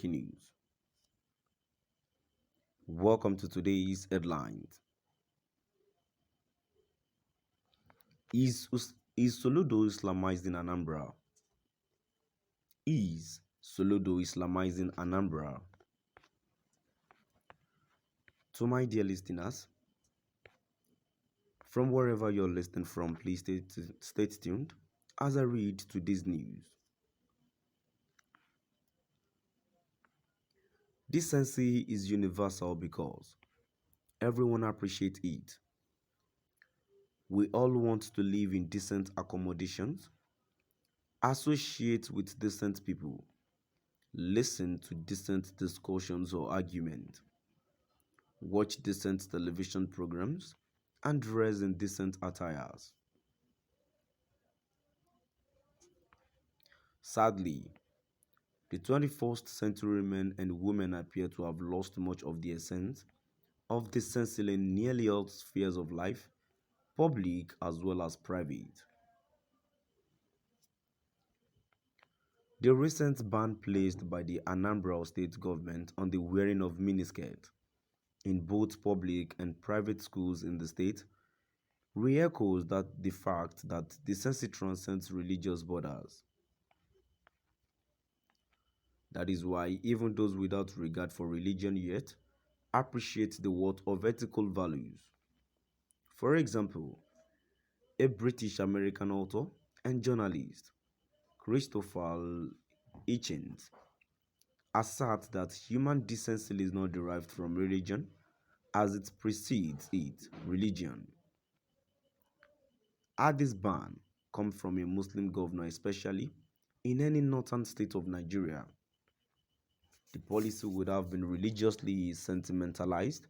breaking news. Welcome to today's headlines. Is Soludo Islamizing Anambra? Is Soludo Islamizing Anambra? To my dear listeners, from wherever you're listening from, please stay tuned as I read today's news. Decency is universal because everyone appreciates it. We all want to live in decent accommodations, associate with decent people, listen to decent discussions or arguments, watch decent television programs, and dress in decent attires. Sadly, the 21st century men and women appear to have lost much of the essence of decency in nearly all spheres of life, public as well as private. The recent ban placed by the Anambra state government on the wearing of miniskirt in both public and private schools in the state re-echoes the fact that decency transcends religious borders. That is why even those without regard for religion yet appreciate the worth of ethical values. For example, a British American author and journalist, Christopher Hitchens, asserts that human decency is not derived from religion as it precedes it, religion. Had this ban come from a Muslim governor, especially in any northern state of Nigeria, the policy would have been religiously sentimentalized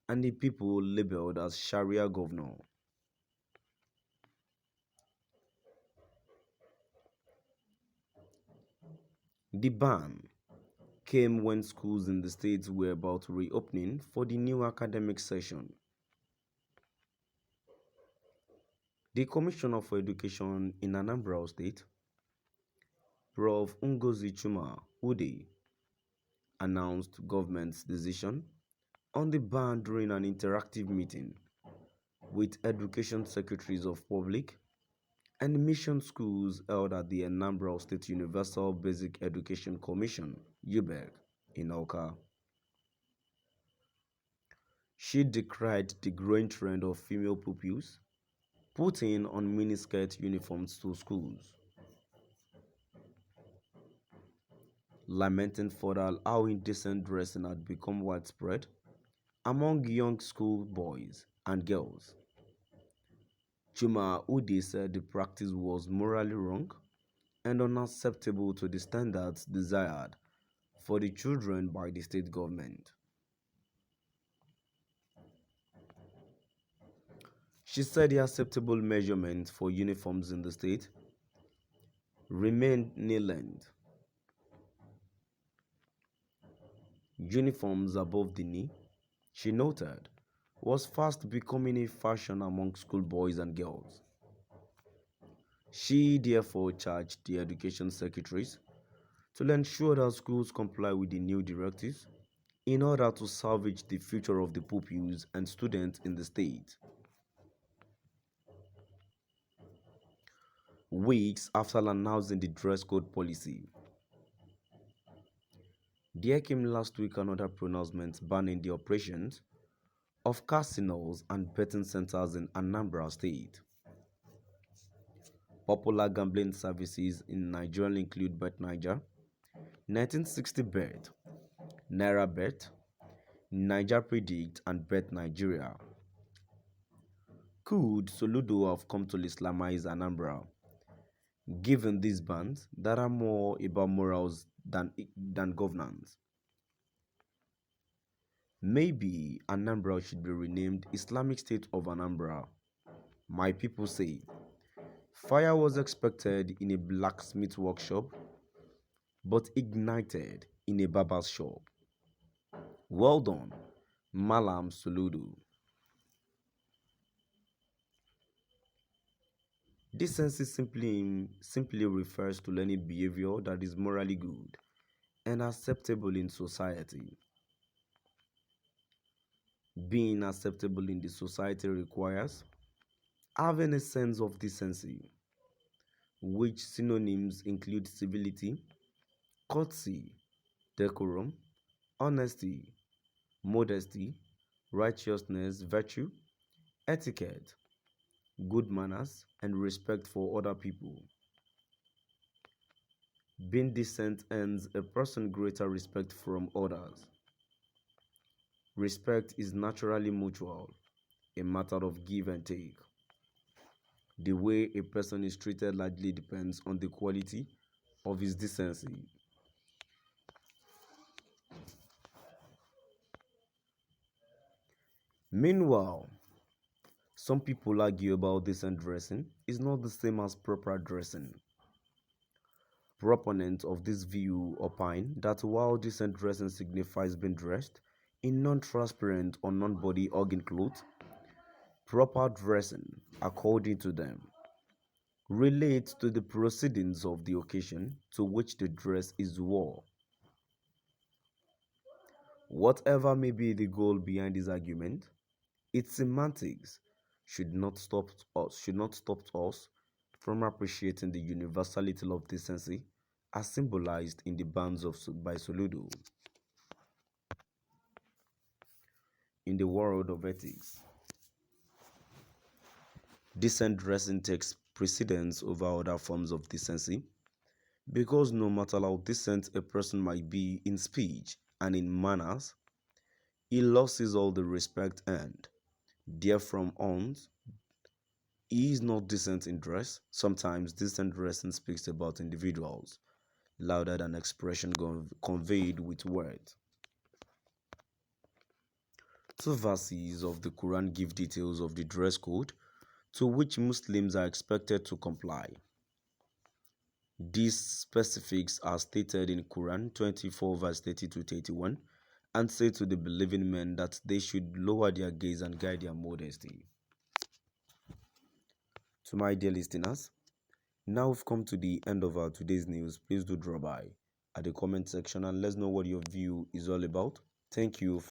and the people labeled as Sharia governor. The ban came when schools in the state were about reopening for the new academic session. The Commissioner for Education in Anambra State, Prof. Ngozi Chuma Ude, announced government's decision on the ban during an interactive meeting with education secretaries of public and mission schools held at the Anambra State Universal Basic Education Commission, UBEC, in Awka. She decried the growing trend of female pupils putting on miniskirt uniforms to schools, lamenting further how indecent dressing had become widespread among young school boys and girls. Chuma Ude said the practice was morally wrong and unacceptable to the standards desired for the children by the state government. She said the acceptable measurement for uniforms in the state remained knee length. Uniforms above the knee, she noted, was fast becoming a fashion among schoolboys and girls. She therefore charged the education secretaries to ensure that schools comply with the new directives in order to salvage the future of the pupils and students in the state. Weeks after announcing the dress code policy, there came last week another pronouncement banning the operations of casinos and betting centers in Anambra State. Popular gambling services in Nigeria include Bet Niger, 1960 Bet, Naira Bet, Niger Predict, and Bet Nigeria. Could Soludo have come to Islamize Anambra, given these bans that are more about morals than governance? Maybe Anambra should be renamed Islamic State of Anambra. My people say fire was expected in a blacksmith workshop, but ignited in a barber's shop. Well done, Malam Soludo. Decency simply refers to any behavior that is morally good and acceptable in society. Being acceptable in the society requires having a sense of decency, which synonyms include civility, courtesy, decorum, honesty, modesty, righteousness, virtue, etiquette, good manners, and respect for other people. Being decent earns a person greater respect from others. Respect is naturally mutual, a matter of give and take. The way a person is treated largely depends on the quality of his decency. Meanwhile, some people argue about decent dressing is not the same as proper dressing. Proponents of this view opine that while decent dressing signifies being dressed in non-transparent or non-body hugging clothes, proper dressing, according to them, relates to the proceedings of the occasion to which the dress is worn. Whatever may be the goal behind this argument, its semantics should not stop us from appreciating the universality of decency as symbolized in the bands by Soludo. In the world of ethics, decent dressing takes precedence over other forms of decency because no matter how decent a person might be in speech and in manners, he loses all the respect earned therefrom on. He is not decent in dress. Sometimes decent dressing speaks about individuals louder than expression conveyed with words. Two verses of the Quran give details of the dress code to which Muslims are expected to comply. These specifics are stated in Quran 24 verse 30 to 31 and say to the believing men that they should lower their gaze and guide their modesty. To my dear listeners, now we've come to the end of our today's news. Please do drop by at the comment section and let's know what your view is all about. Thank you.